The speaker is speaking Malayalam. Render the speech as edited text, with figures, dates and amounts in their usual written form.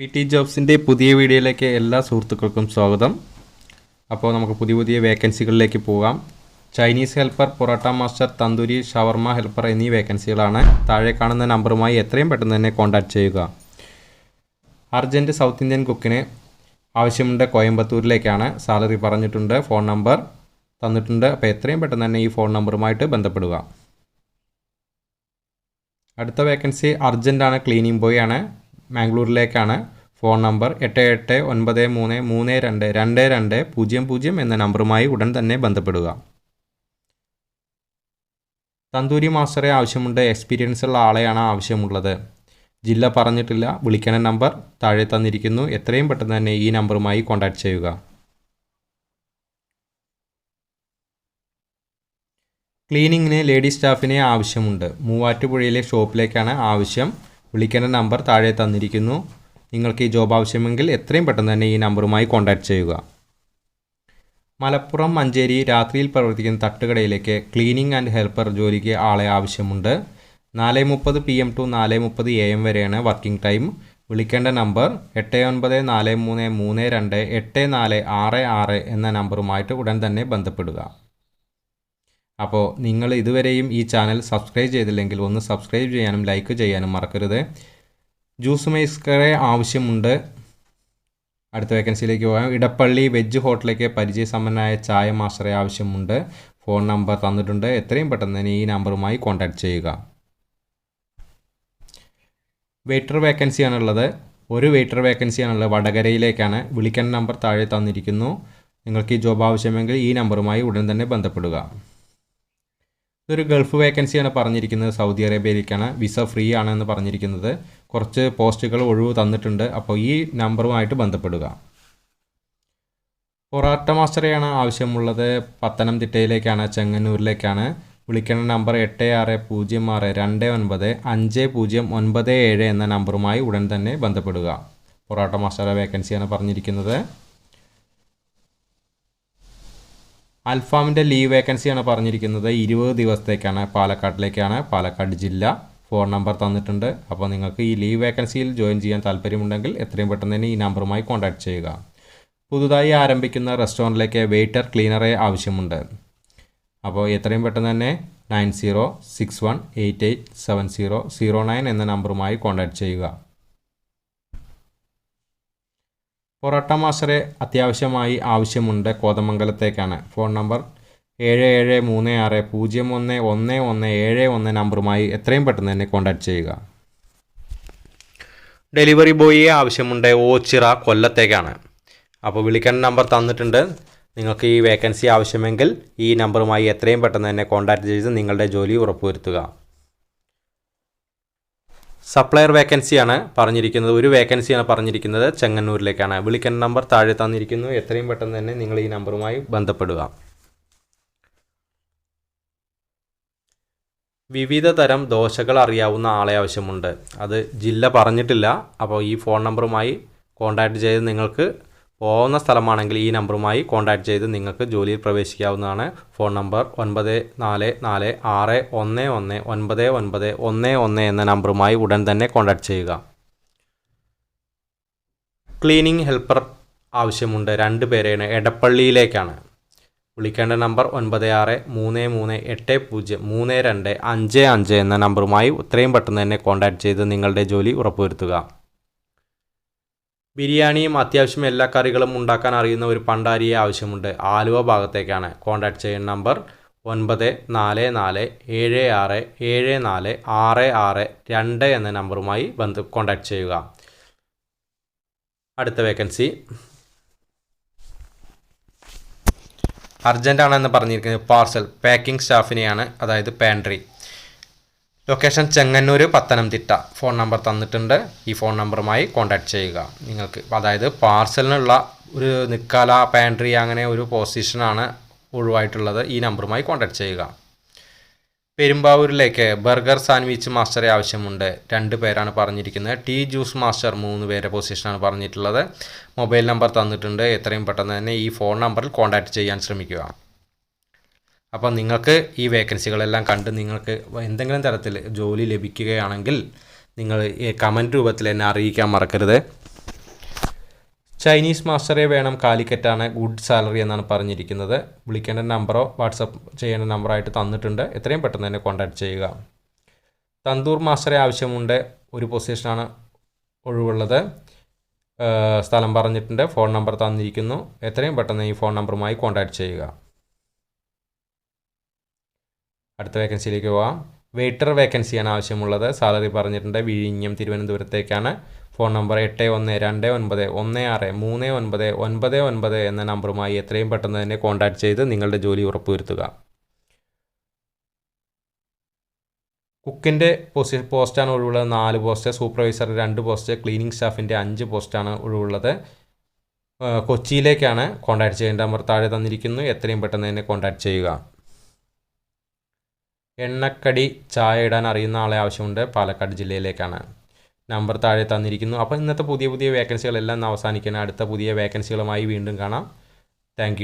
PT ജോബ്സിൻ്റെ പുതിയ വീഡിയോയിലേക്ക് എല്ലാ സുഹൃത്തുക്കൾക്കും സ്വാഗതം. അപ്പോൾ നമുക്ക് പുതിയ വേക്കൻസികളിലേക്ക് പോകാം. Chinese helper, porotta master, tandoori, shawarma helper എന്നീ വേക്കൻസികളാണ്. താഴെ കാണുന്ന നമ്പറുമായി എത്രയും പെട്ടെന്ന് തന്നെ കോൺടാക്റ്റ് ചെയ്യുക. അർജൻറ്റ് സൗത്ത് ഇന്ത്യൻ കുക്കിന് ആവശ്യമുണ്ട്. കോയമ്പത്തൂരിലേക്കാണ്. സാലറി പറഞ്ഞിട്ടുണ്ട്, ഫോൺ നമ്പർ തന്നിട്ടുണ്ട്. അപ്പോൾ എത്രയും പെട്ടെന്ന് തന്നെ ഈ ഫോൺ നമ്പറുമായിട്ട് ബന്ധപ്പെടുക. അടുത്ത വേക്കൻസി അർജൻറ്റാണ്. ക്ലീനിങ് ബോയ് ആണ്. മാംഗ്ലൂരിലേക്കാണ്. ഫോൺ നമ്പർ 8893322200 എന്ന നമ്പറുമായി ഉടൻ തന്നെ ബന്ധപ്പെടുക. തന്തൂരി മാസ്റ്ററെ ആവശ്യമുണ്ട്. എക്സ്പീരിയൻസ് ഉള്ള ആളെയാണ് ആവശ്യമുള്ളത്. ജില്ല പറഞ്ഞിട്ടില്ല. വിളിക്കണ നമ്പർ താഴെ തന്നിരിക്കുന്നു. എത്രയും പെട്ടെന്ന് തന്നെ ഈ നമ്പറുമായി കോൺടാക്റ്റ് ചെയ്യുക. ക്ലീനിങ്ങിന് ലേഡി സ്റ്റാഫിനെ ആവശ്യമുണ്ട്. മൂവാറ്റുപുഴയിലെ ഷോപ്പിലേക്കാണ് ആവശ്യം. വിളിക്കേണ്ട നമ്പർ താഴെ തന്നിരിക്കുന്നു. നിങ്ങൾക്ക് ഈ ജോബ് ആവശ്യമെങ്കിൽ എത്രയും പെട്ടെന്ന് തന്നെ ഈ നമ്പറുമായി കോൺടാക്റ്റ് ചെയ്യുക. മലപ്പുറം മഞ്ചേരി രാത്രിയിൽ പ്രവർത്തിക്കുന്ന തട്ടുകടയിലേക്ക് ക്ലീനിങ് ആൻഡ് ഹെൽപ്പർ ജോലിക്ക് ആളെ ആവശ്യമുണ്ട്. 4:30 PM to 4:30 AM വരെയാണ് വർക്കിംഗ് ടൈം. വിളിക്കേണ്ട നമ്പർ 8943328466 എന്ന നമ്പറുമായിട്ട് ഉടൻ തന്നെ ബന്ധപ്പെടുക. അപ്പോൾ നിങ്ങൾ ഇതുവരെയും ഈ ചാനൽ സബ്സ്ക്രൈബ് ചെയ്തില്ലെങ്കിൽ ഒന്ന് സബ്സ്ക്രൈബ് ചെയ്യാനും ലൈക്ക് ചെയ്യാനും മറക്കരുത്. ജ്യൂസ് മേക്കറെ ആവശ്യമുണ്ട്. അടുത്ത വേക്കൻസിയിലേക്ക് പോകാം. ഇടപ്പള്ളി വെജ് ഹോട്ടലിലേക്ക് പരിചയസമ്പന്നനായ ചായ മാസ്റ്ററെ ആവശ്യമുണ്ട്. ഫോൺ നമ്പർ തന്നിട്ടുണ്ട്. എത്രയും പെട്ടെന്ന് തന്നെ ഈ നമ്പറുമായി കോൺടാക്റ്റ് ചെയ്യുക. വെയിറ്റർ വേക്കൻസിയാണുള്ളത്. ഒരു വെയിറ്റർ വേക്കൻസിയാണുള്ളത്. വടകരയിലേക്കാണ്. വിളിക്കേണ്ട നമ്പർ താഴെ തന്നിരിക്കുന്നു. നിങ്ങൾക്ക് ഈ ജോബ് ആവശ്യമെങ്കിൽ ഈ നമ്പറുമായി ഉടൻ തന്നെ ബന്ധപ്പെടുക. ഇതൊരു ഗൾഫ് വേക്കൻസിയാണ് പറഞ്ഞിരിക്കുന്നത്. സൗദി അറേബ്യയിലേക്കാണ്. വിസ ഫ്രീ ആണെന്ന് പറഞ്ഞിരിക്കുന്നത്. കുറച്ച് പോസ്റ്റുകൾ ഒഴിവ് തന്നിട്ടുണ്ട്. അപ്പോൾ ഈ നമ്പറുമായിട്ട് ബന്ധപ്പെടുക. പൊറോട്ട മാസ്റ്ററെയാണ് ആവശ്യമുള്ളത്. പത്തനംതിട്ടയിലേക്കാണ്, ചെങ്ങന്നൂരിലേക്കാണ്. വിളിക്കേണ്ട നമ്പർ 8606295097 എന്ന നമ്പറുമായി ഉടൻ തന്നെ ബന്ധപ്പെടുക. പൊറോട്ട മാസ്റ്ററെ വേക്കൻസിയാണ് പറഞ്ഞിരിക്കുന്നത്. അൽഫാമിൻ്റെ ലീവ് വേക്കൻസിയാണ് പറഞ്ഞിരിക്കുന്നത്. 20 ദിവസത്തേക്കാണ്. പാലക്കാട്ടിലേക്കാണ്. പാലക്കാട് ജില്ല. ഫോൺ നമ്പർ തന്നിട്ടുണ്ട്. അപ്പോൾ നിങ്ങൾക്ക് ഈ ലീവ് വേക്കൻസിയിൽ ജോയിൻ ചെയ്യാൻ താല്പര്യമുണ്ടെങ്കിൽ എത്രയും പെട്ടെന്ന് തന്നെ ഈ നമ്പറുമായി കോൺടാക്റ്റ് ചെയ്യുക. പുതുതായി ആരംഭിക്കുന്ന റെസ്റ്റോറൻറ്റിലേക്ക് വെയിറ്റർ, ക്ലീനറെ ആവശ്യമുണ്ട്. അപ്പോൾ എത്രയും പെട്ടെന്ന് തന്നെ 9061887009 എന്ന നമ്പറുമായി കോൺടാക്റ്റ് ചെയ്യുക. പൊറോട്ട മാസ്റ്ററെ അത്യാവശ്യമായി ആവശ്യമുണ്ട്. കോതമംഗലത്തേക്കാണ്. ഫോൺ നമ്പർ 7736011171 നമ്പറുമായി എത്രയും പെട്ടെന്ന് തന്നെ കോൺടാക്റ്റ് ചെയ്യുക. ഡെലിവറി ബോയിയെ ആവശ്യമുണ്ട്. ഓച്ചിറ കൊല്ലത്തേക്കാണ്. അപ്പോൾ വിളിക്കേണ്ട നമ്പർ തന്നിട്ടുണ്ട്. നിങ്ങൾക്ക് ഈ വേക്കൻസി ആവശ്യമെങ്കിൽ ഈ നമ്പറുമായി എത്രയും പെട്ടെന്ന് തന്നെ കോൺടാക്റ്റ് ചെയ്ത് നിങ്ങളുടെ ജോലി ഉറപ്പുവരുത്തുക. സപ്ലയർ വേക്കൻസിയാണ് പറഞ്ഞിരിക്കുന്നത്. ഒരു വേക്കൻസിയാണ് പറഞ്ഞിരിക്കുന്നത്. ചെങ്ങന്നൂരിലേക്കാണ്. വിളിക്കേണ്ട നമ്പർ താഴെ തന്നിരിക്കുന്നു. എത്രയും പെട്ടെന്ന് തന്നെ നിങ്ങൾ ഈ നമ്പറുമായി ബന്ധപ്പെടുക. വിവിധ തരം ദോശകൾ അറിയാവുന്ന ആളെ ആവശ്യമുണ്ട്. അത് ജില്ല പറഞ്ഞിട്ടില്ല. അപ്പോൾ ഈ ഫോൺ നമ്പറുമായി കോൺടാക്റ്റ് ചെയ്ത് നിങ്ങൾക്ക് പോകുന്ന സ്ഥലമാണെങ്കിൽ ഈ നമ്പറുമായി കോൺടാക്റ്റ് ചെയ്ത് നിങ്ങൾക്ക് ജോലിയിൽ പ്രവേശിക്കാവുന്നതാണ്. ഫോൺ നമ്പർ 9446119911 എന്ന നമ്പറുമായി ഉടൻ തന്നെ കോൺടാക്റ്റ് ചെയ്യുക. ക്ലീനിങ് ഹെൽപ്പർ ആവശ്യമുണ്ട്. 2 പേരെയാണ്. എടപ്പള്ളിയിലേക്കാണ്. വിളിക്കേണ്ട നമ്പർ 9633803255 എന്ന നമ്പറുമായി എത്രയും പെട്ടെന്ന് തന്നെ കോൺടാക്റ്റ് ചെയ്ത് നിങ്ങളുടെ ജോലി ഉറപ്പുവരുത്തുക. ബിരിയാണിയും അത്യാവശ്യം എല്ലാ കറികളും ഉണ്ടാക്കാൻ അറിയുന്ന ഒരു പണ്ടാരിയെ ആവശ്യമുണ്ട്. ആലുവ ഭാഗത്തേക്കാണ്. കോൺടാക്റ്റ് ചെയ്യുന്ന നമ്പർ 9476746662 എന്ന നമ്പറുമായി കോൺടാക്റ്റ് ചെയ്യുക. അടുത്ത വേക്കൻസി അർജൻറ്റാണെന്ന് പറഞ്ഞിരിക്കുന്നത്. പാർസൽ പാക്കിംഗ് സ്റ്റാഫിനെയാണ്. അതായത് pantry. Location Chengannur, Pathanamthitta. Phone number തന്നിട്ടുണ്ട്. ഈ ഫോൺ നമ്പറുമായി കോൺടാക്റ്റ് ചെയ്യുക. നിങ്ങൾക്ക് അതായത് പാർസലിനുള്ള ഒരു നിക്കാല, പാൻട്രി അങ്ങനെ ഒരു പൊസിഷനാണ് ഒഴിവായിട്ടുള്ളത്. ഈ നമ്പറുമായി കോൺടാക്റ്റ് ചെയ്യുക. പെരുമ്പാവൂരിലേക്ക് ബർഗർ സാൻഡ്വിച്ച് മാസ്റ്ററെ ആവശ്യമുണ്ട്. 2 പേരാണ് പറഞ്ഞിരിക്കുന്നത്. ടീ ജ്യൂസ് മാസ്റ്റർ 3 പേരെ പൊസിഷനാണ് പറഞ്ഞിട്ടുള്ളത്. മൊബൈൽ നമ്പർ തന്നിട്ടുണ്ട്. എത്രയും പെട്ടെന്ന് തന്നെ ഈ ഫോൺ നമ്പറിൽ കോൺടാക്റ്റ് ചെയ്യാൻ ശ്രമിക്കുക. അപ്പോൾ നിങ്ങൾക്ക് ഈ വേക്കൻസികളെല്ലാം കണ്ട് നിങ്ങൾക്ക് എന്തെങ്കിലും തരത്തിൽ ജോലി ലഭിക്കുകയാണെങ്കിൽ നിങ്ങൾ ഈ കമൻറ്റ് രൂപത്തിൽ എന്നെ അറിയിക്കാൻ മറക്കരുത്. ചൈനീസ് മാസ്റ്ററെ വേണം, കാലിക്കറ്റാണ്, ഗുഡ് സാലറി എന്നാണ് പറഞ്ഞിരിക്കുന്നത്. വിളിക്കേണ്ട നമ്പറോ വാട്സപ്പ് ചെയ്യേണ്ട നമ്പറായിട്ട് തന്നിട്ടുണ്ട്. എത്രയും പെട്ടെന്ന് തന്നെ കോൺടാക്റ്റ് ചെയ്യുക. തന്തൂർ മാസ്റ്ററെ ആവശ്യമുണ്ട്. ഒരു പൊസിഷനാണ് ഒഴിവുള്ളത്. സ്ഥലം പറഞ്ഞിട്ടുണ്ട്. ഫോൺ നമ്പർ തന്നിരിക്കുന്നു. എത്രയും പെട്ടെന്ന് ഈ ഫോൺ നമ്പറുമായി കോൺടാക്റ്റ് ചെയ്യുക. അടുത്ത വേക്കൻസിയിലേക്ക് പോകാം. വെയിറ്റർ വേക്കൻസിയാണ് ആവശ്യമുള്ളത്. സാലറി പറഞ്ഞിട്ടുണ്ട്. വിഴിഞ്ഞം തിരുവനന്തപുരത്തേക്കാണ്. ഫോൺ നമ്പർ 8129163999 എന്ന നമ്പറുമായി എത്രയും പെട്ടെന്ന് തന്നെ കോൺടാക്റ്റ് ചെയ്ത് നിങ്ങളുടെ ജോലി ഉറപ്പുവരുത്തുക. കുക്കിൻ്റെ പോസ്റ്റാണ് ഒഴിവുള്ളത്. 4 പോസ്റ്റ്. Supervisor 2 post. ക്ലീനിങ് സ്റ്റാഫിൻ്റെ 5 പോസ്റ്റാണ് ഒഴിവുള്ളത്. കൊച്ചിയിലേക്കാണ്. കോൺടാക്റ്റ് ചെയ്യേണ്ട നമ്പർ താഴെ തന്നിരിക്കുന്നു. എത്രയും പെട്ടെന്ന് തന്നെ കോൺടാക്റ്റ് ചെയ്യുക. എണ്ണക്കടി ചായ ഇടാൻ അറിയുന്ന ആളെ ആവശ്യമുണ്ട്. പാലക്കാട് ജില്ലയിലേക്കാണ്. നമ്പർ താഴെ തന്നിരിക്കുന്നു. അപ്പോൾ ഇന്നത്തെ പുതിയ വേക്കൻസികളെല്ലാം അവസാനിക്കണം. അടുത്ത പുതിയ വേക്കൻസികളുമായി വീണ്ടും കാണാം. താങ്ക്